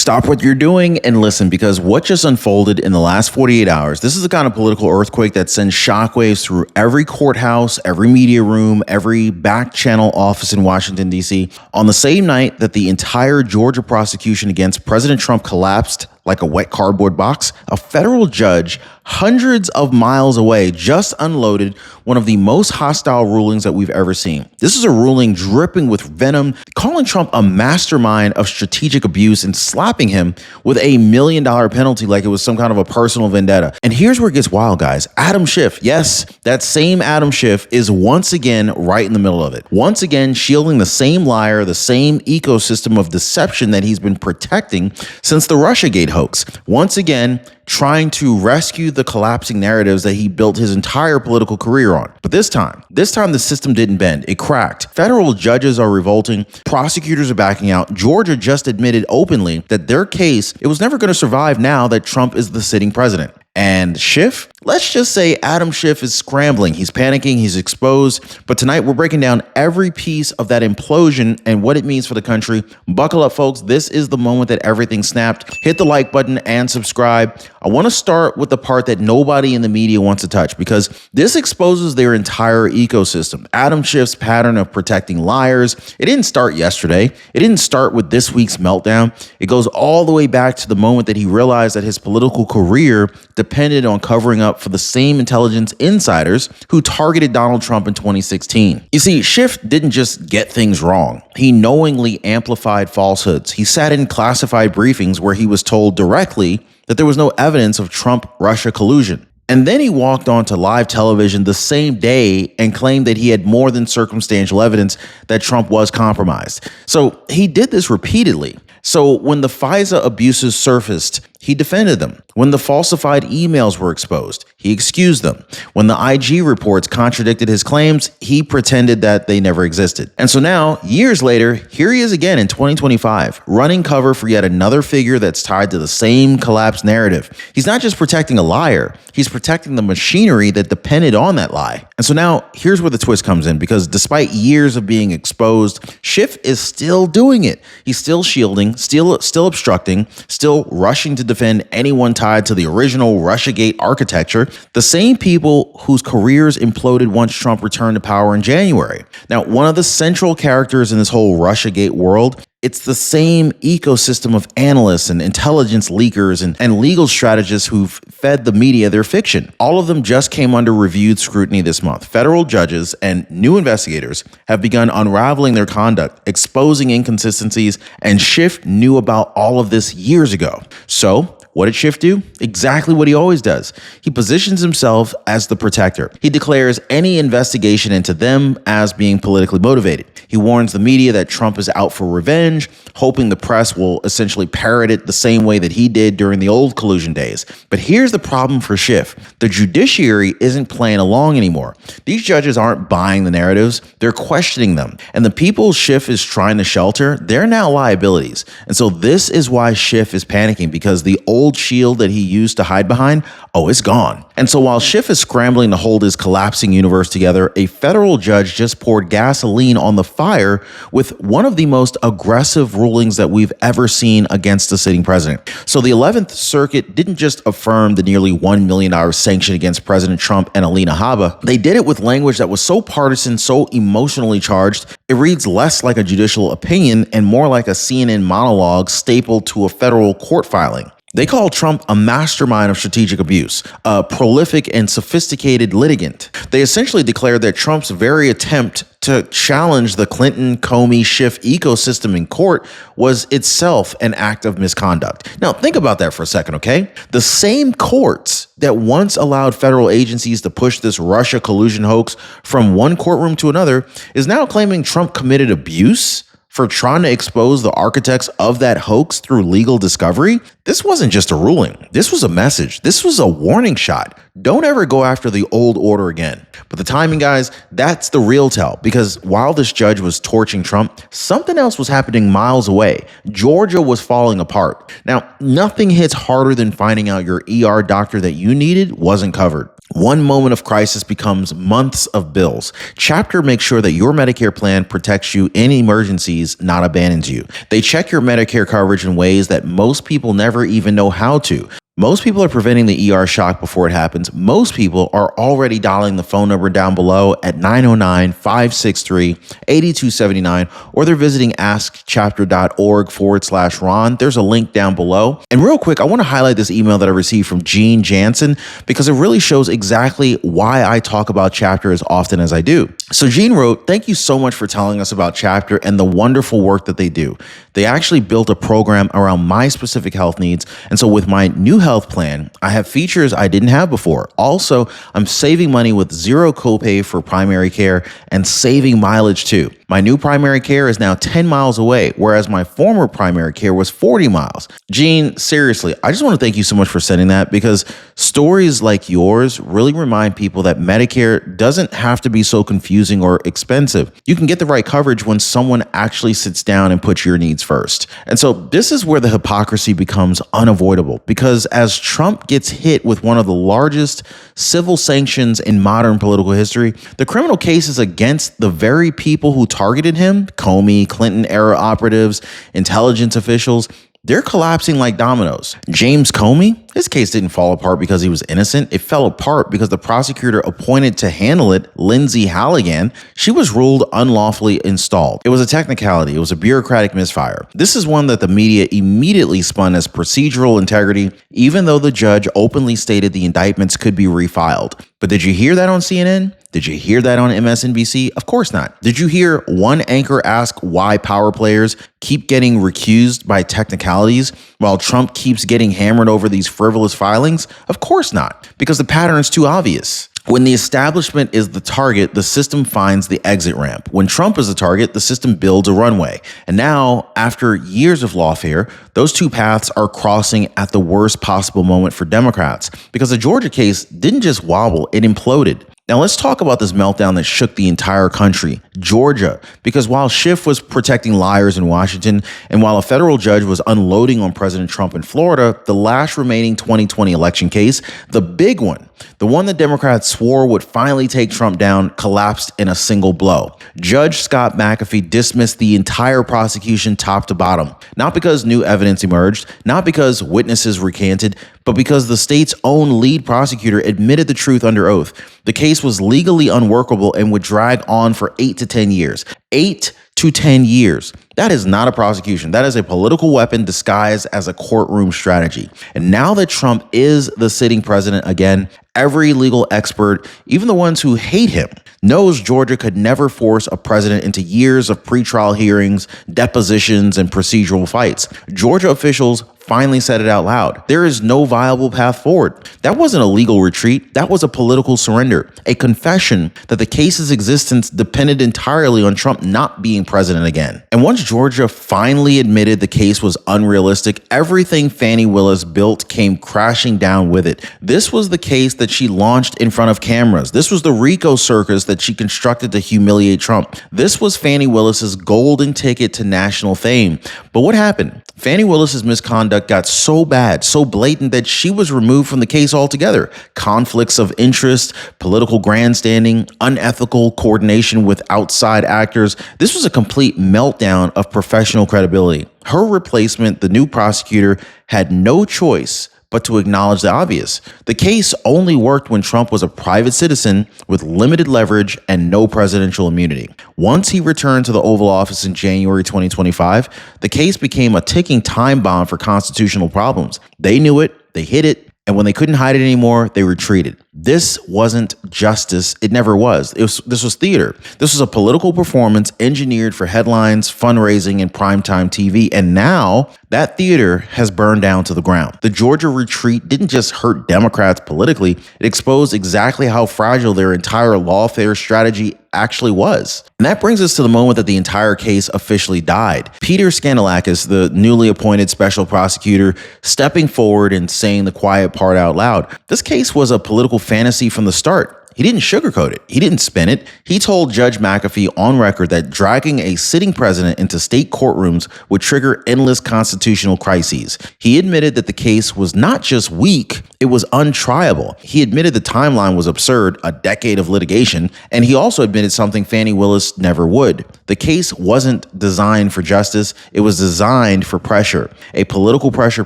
Stop what you're doing and listen, because what just unfolded in the last 48 hours, this is the kind of political earthquake that sends shockwaves through every courthouse, every media room, every back channel office in Washington, D.C. On the same night that the entire Georgia prosecution against President Trump collapsed like a wet cardboard box, a federal judge hundreds of miles away just unloaded one of the most hostile rulings that we've ever seen. This is a ruling dripping with venom, calling Trump a mastermind of strategic abuse and slapping him with $1 million penalty like it was some kind of a personal vendetta. And here's where it gets wild, guys. Adam Schiff, yes, that same Adam Schiff is once again right in the middle of it. Once again, shielding the same liar, the same ecosystem of deception that he's been protecting since the Russiagate hoax. Once again, trying to rescue the collapsing narratives that he built his entire political career on. But this time the system didn't bend. It cracked. Federal judges are revolting. Prosecutors are backing out. Georgia just admitted openly that their case, it was never going to survive now that Trump is the sitting president. And Schiff, let's just say Adam Schiff is scrambling. He's panicking. He's exposed. But tonight we're breaking down every piece of that implosion and what it means for the country. Buckle up, folks. This is the moment that everything snapped. Hit the like button and subscribe. I want to start with the part that nobody in the media wants to touch, because this exposes their entire ecosystem. Adam Schiff's pattern of protecting liars. It didn't start yesterday. It didn't start with this week's meltdown. It goes all the way back to the moment that he realized that his political career depended on covering up for the same intelligence insiders who targeted Donald Trump in 2016. You see, Schiff didn't just get things wrong. He knowingly amplified falsehoods. He sat in classified briefings where he was told directly that there was no evidence of Trump-Russia collusion. And then he walked onto live television the same day and claimed that he had more than circumstantial evidence that Trump was compromised. So he did this repeatedly. So when the FISA abuses surfaced, he defended them. When the falsified emails were exposed, he excused them. When the IG reports contradicted his claims, he pretended that they never existed. And so now, years later, here he is again in 2025, running cover for yet another figure that's tied to the same collapse narrative. He's not just protecting a liar, he's protecting the machinery that depended on that lie. And so now, here's where the twist comes in, because despite years of being exposed, Schiff is still doing it. He's still shielding, still obstructing, still rushing to defend anyone tied to the original Russiagate architecture, the same people whose careers imploded once Trump returned to power in January. Now, one of the central characters in this whole Russiagate world, it's the same ecosystem of analysts and intelligence leakers and legal strategists who've fed the media their fiction. All of them just came under reviewed scrutiny this month. Federal judges and new investigators have begun unraveling their conduct, exposing inconsistencies, and Schiff knew about all of this years ago. So, what did Schiff do? Exactly what he always does. He positions himself as the protector. He declares any investigation into them as being politically motivated. He warns the media that Trump is out for revenge, hoping the press will essentially parrot it the same way that he did during the old collusion days. But here's the problem for Schiff. The judiciary isn't playing along anymore. These judges aren't buying the narratives, they're questioning them. And the people Schiff is trying to shelter, they're now liabilities. And so this is why Schiff is panicking, because the old shield that he used to hide behind, it's gone. And so while Schiff is scrambling to hold his collapsing universe together, a federal judge just poured gasoline on the fire with one of the most aggressive rulings that we've ever seen against the sitting president. So the 11th Circuit didn't just affirm the nearly $1 million sanction against President Trump and Alina Habba. They did it with language that was so partisan, so emotionally charged, it reads less like a judicial opinion and more like a CNN monologue stapled to a federal court filing. They call Trump a mastermind of strategic abuse, a prolific and sophisticated litigant. They essentially declared that Trump's very attempt to challenge the Clinton, Comey, Schiff ecosystem in court was itself an act of misconduct. Now, think about that for a second, okay? The same courts that once allowed federal agencies to push this Russia collusion hoax from one courtroom to another is now claiming Trump committed abuse for trying to expose the architects of that hoax through legal discovery. This wasn't just a ruling. This was a message. This was a warning shot. Don't ever go after the old order again. But the timing, guys, that's the real tell, because while this judge was torching Trump, something else was happening miles away. Georgia was falling apart. Now, nothing hits harder than finding out your ER doctor that you needed wasn't covered. One moment of crisis becomes months of bills. Chapter makes sure that your Medicare plan protects you in emergencies, not abandons you. They check your Medicare coverage in ways that most people never even know how to. Most people are preventing the ER shock before it happens. Most people are already dialing the phone number down below at 909-563-8279, or they're visiting askchapter.org/Ron. There's a link down below. And real quick, I want to highlight this email that I received from Gene Jansen because it really shows exactly why I talk about Chapter as often as I do. So Gene wrote, "Thank you so much for telling us about Chapter and the wonderful work that they do. They actually built a program around my specific health needs. And so with my new health plan, I have features I didn't have before. Also, I'm saving money with zero copay for primary care and saving mileage too. My new primary care is now 10 miles away, whereas my former primary care was 40 miles. Gene, seriously, I just want to thank you so much for sending that because stories like yours really remind people that Medicare doesn't have to be so confusing or expensive. You can get the right coverage when someone actually sits down and puts your needs first. And so this is where the hypocrisy becomes unavoidable because as Trump gets hit with one of the largest civil sanctions in modern political history, the criminal cases against the very people who targeted him, Comey, Clinton-era operatives, intelligence officials, they're collapsing like dominoes. James Comey, his case didn't fall apart because he was innocent. It fell apart because the prosecutor appointed to handle it, Lindsay Halligan, she was ruled unlawfully installed. It was a technicality. It was a bureaucratic misfire. This is one that the media immediately spun as procedural integrity, even though the judge openly stated the indictments could be refiled. But did you hear that on CNN? Did you hear that on MSNBC? Of course not. Did you hear one anchor ask why power players keep getting recused by technicalities while Trump keeps getting hammered over these frivolous filings? Of course not, because the pattern is too obvious. When the establishment is the target, the system finds the exit ramp. When Trump is the target, the system builds a runway. And now, after years of lawfare, those two paths are crossing at the worst possible moment for Democrats because the Georgia case didn't just wobble, it imploded. Now let's talk about this meltdown that shook the entire country, Georgia, because while Schiff was protecting liars in Washington, and while a federal judge was unloading on President Trump in Florida, the last remaining 2020 election case, the big one, the one that Democrats swore would finally take Trump down, collapsed in a single blow. Judge Scott McAfee dismissed the entire prosecution top to bottom, not because new evidence emerged, not because witnesses recanted, but because the state's own lead prosecutor admitted the truth under oath. The case was legally unworkable and would drag on for 8 to 10 years. 8 to 10 years. That is not a prosecution. That is a political weapon disguised as a courtroom strategy. And now that Trump is the sitting president again, every legal expert, even the ones who hate him, knows Georgia could never force a president into years of pretrial hearings, depositions, and procedural fights. Georgia officials finally said it out loud. There is no viable path forward. That wasn't a legal retreat. That was a political surrender, a confession that the case's existence depended entirely on Trump not being president again. And once Georgia finally admitted the case was unrealistic, everything Fani Willis built came crashing down with it. This was the case that she launched in front of cameras. This was the RICO circus that she constructed to humiliate Trump. This was Fani Willis's golden ticket to national fame. But what happened? Fani Willis's misconduct got so bad, so blatant that she was removed from the case altogether. Conflicts of interest, political grandstanding, unethical coordination with outside actors. This was a complete meltdown of professional credibility. Her replacement, the new prosecutor, had no choice but to acknowledge the obvious. The case only worked when Trump was a private citizen with limited leverage and no presidential immunity. Once he returned to the Oval Office in January 2025, the case became a ticking time bomb for constitutional problems. They knew it, they hid it, and when they couldn't hide it anymore, they retreated. This wasn't justice. It never was. This was theater. This was a political performance engineered for headlines, fundraising, and primetime TV. And now that theater has burned down to the ground. The Georgia retreat didn't just hurt Democrats politically. It exposed exactly how fragile their entire lawfare strategy actually was. And that brings us to the moment that the entire case officially died. Peter Scanlakis, the newly appointed special prosecutor, stepping forward and saying the quiet part out loud. This case was a political fantasy from the start. He didn't sugarcoat it. He didn't spin it. He told Judge McAfee on record that dragging a sitting president into state courtrooms would trigger endless constitutional crises. He admitted that the case was not just weak, It was untriable. He admitted the timeline was absurd, a decade of litigation, and he also admitted something Fani Willis never would. The case wasn't designed for justice, it was designed for pressure, a political pressure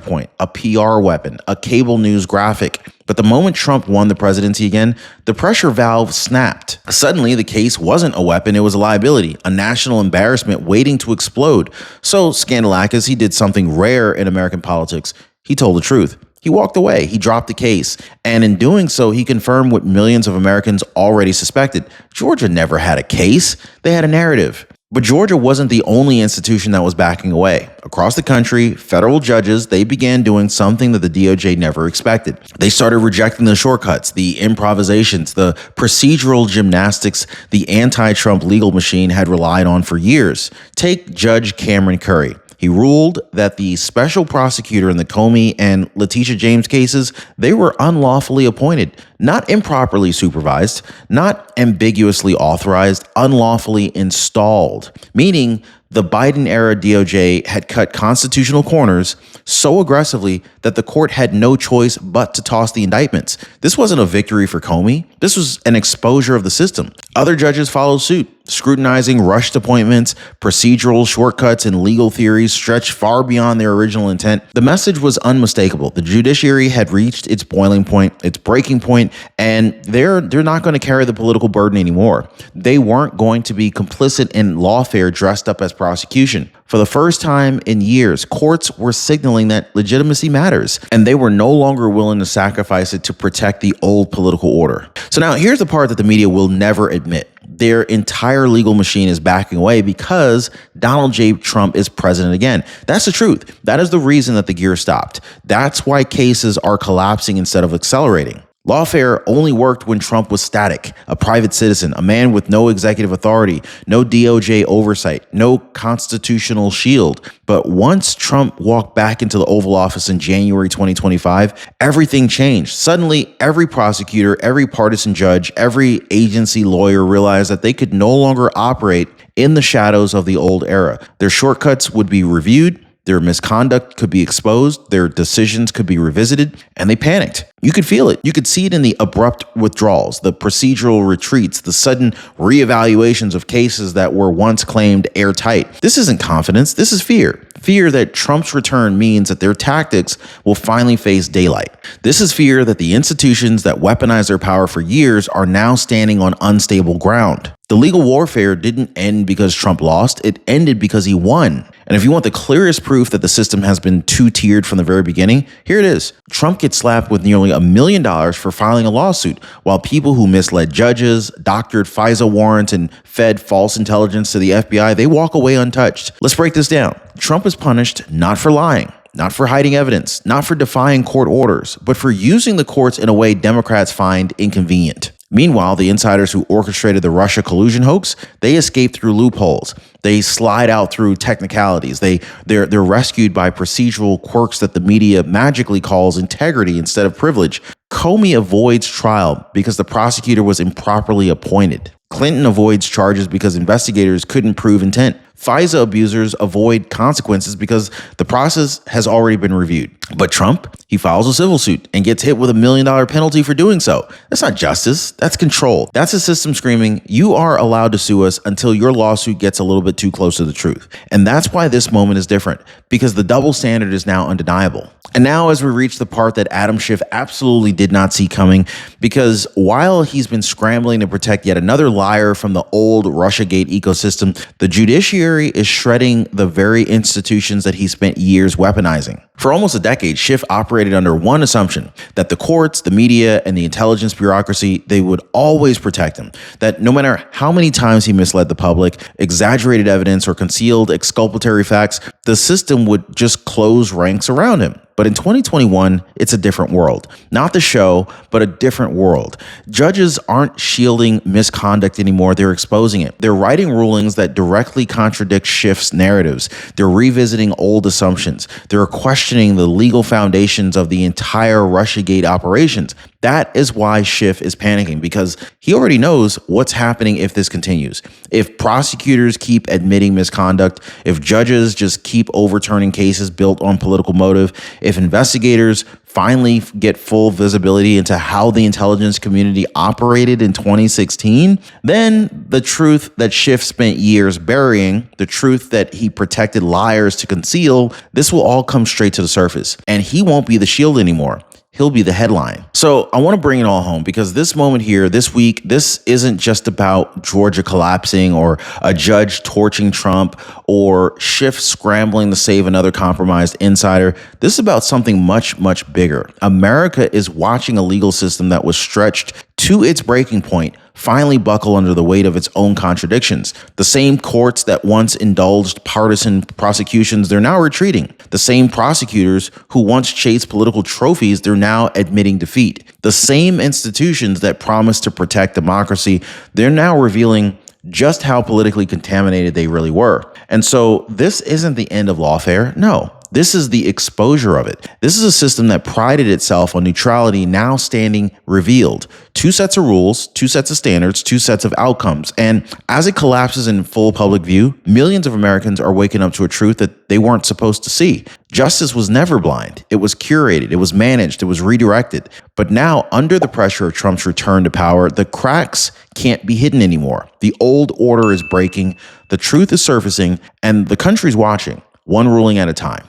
point, a PR weapon, a cable news graphic. But the moment Trump won the presidency again, the pressure valve snapped. Suddenly, the case wasn't a weapon, it was a liability, a national embarrassment waiting to explode. So, Scandalakis, he did something rare in American politics. He told the truth. He walked away. He dropped the case. And in doing so, he confirmed what millions of Americans already suspected. Georgia never had a case. They had a narrative. But Georgia wasn't the only institution that was backing away. Across the country, federal judges, they began doing something that the DOJ never expected. They started rejecting the shortcuts, the improvisations, the procedural gymnastics the anti-Trump legal machine had relied on for years. Take Judge Cameron Curry. He ruled that the special prosecutor in the Comey and Letitia James cases, they were unlawfully appointed, not improperly supervised, not ambiguously authorized, unlawfully installed, meaning the Biden-era DOJ had cut constitutional corners so aggressively that the court had no choice but to toss the indictments. This wasn't a victory for Comey. This was an exposure of the system. Other judges followed suit, scrutinizing rushed appointments, procedural shortcuts, and legal theories stretched far beyond their original intent. The message was unmistakable. The judiciary had reached its boiling point, its breaking point, and they're not going to carry the political burden anymore. They weren't going to be complicit in lawfare dressed up as prosecution. For the first time in years, courts were signaling that legitimacy matters, and they were no longer willing to sacrifice it to protect the old political order. So now here's the part that the media will never admit. Their entire legal machine is backing away because Donald J. Trump is president again. That's the truth. That is the reason that the gear stopped. That's why cases are collapsing instead of accelerating. Lawfare only worked when Trump was static, a private citizen, a man with no executive authority, no DOJ oversight, no constitutional shield. But once Trump walked back into the Oval Office in January 2025, everything changed. Suddenly, every prosecutor, every partisan judge, every agency lawyer realized that they could no longer operate in the shadows of the old era. Their shortcuts would be reviewed, their misconduct could be exposed, their decisions could be revisited, and they panicked. You could feel it. You could see it in the abrupt withdrawals, the procedural retreats, the sudden reevaluations of cases that were once claimed airtight. This isn't confidence, this is fear. Fear that Trump's return means that their tactics will finally face daylight. This is fear that the institutions that weaponized their power for years are now standing on unstable ground. The legal warfare didn't end because Trump lost, it ended because he won. And if you want the clearest proof that the system has been two-tiered from the very beginning, here it is. Trump gets slapped with nearly $1 million for filing a lawsuit, while people who misled judges, doctored FISA warrants, and fed false intelligence to the FBI, they walk away untouched. Let's break this down. Trump is punished not for lying, not for hiding evidence, not for defying court orders, but for using the courts in a way Democrats find inconvenient. Meanwhile, the insiders who orchestrated the Russia collusion hoax, they escape through loopholes. They slide out through technicalities. They're rescued by procedural quirks that the media magically calls integrity instead of privilege. Comey avoids trial because the prosecutor was improperly appointed. Clinton avoids charges because investigators couldn't prove intent. FISA abusers avoid consequences because the process has already been reviewed. But Trump, he files a civil suit and gets hit with $1 million penalty for doing so. That's not justice. That's control. That's a system screaming, you are allowed to sue us until your lawsuit gets a little bit too close to the truth. And that's why this moment is different, because the double standard is now undeniable. And now as we reach the part that Adam Schiff absolutely did not see coming, because while he's been scrambling to protect yet another liar from the old Russiagate ecosystem, the judiciary is shredding the very institutions that he spent years weaponizing. For almost a decade, Schiff operated under one assumption, that the courts, the media, and the intelligence bureaucracy, they would always protect him. That no matter how many times he misled the public, exaggerated evidence, or concealed exculpatory facts, the system would just close ranks around him. But in 2021, it's a different world. Not the show, but a different world. Judges aren't shielding misconduct anymore, they're exposing it. They're writing rulings that directly contradict Schiff's narratives. They're revisiting old assumptions. They're questioning the legal foundations of the entire Russiagate operations. That is why Schiff is panicking, because he already knows what's happening if this continues. If prosecutors keep admitting misconduct, if judges just keep overturning cases built on political motive, if investigators finally get full visibility into how the intelligence community operated in 2016, then the truth that Schiff spent years burying, the truth that he protected liars to conceal, this will all come straight to the surface. And he won't be the shield anymore. He'll be the headline. So I want to bring it all home because this moment here, this week, this isn't just about Georgia collapsing or a judge torching Trump or Schiff scrambling to save another compromised insider. This is about something much, much bigger. America is watching a legal system that was stretched to its breaking point finally buckle under the weight of its own contradictions. The same courts that once indulged partisan prosecutions, they're now retreating. The same prosecutors who once chased political trophies, they're now admitting defeat. The same institutions that promised to protect democracy, they're now revealing just how politically contaminated they really were. And so this isn't the end of lawfare. No. This is the exposure of it. This is a system that prided itself on neutrality now standing revealed. Two sets of rules, two sets of standards, two sets of outcomes. And as it collapses in full public view, millions of Americans are waking up to a truth that they weren't supposed to see. Justice was never blind. It was curated. It was managed. It was redirected. But now, under the pressure of Trump's return to power, the cracks can't be hidden anymore. The old order is breaking. The truth is surfacing, and the country's watching, one ruling at a time.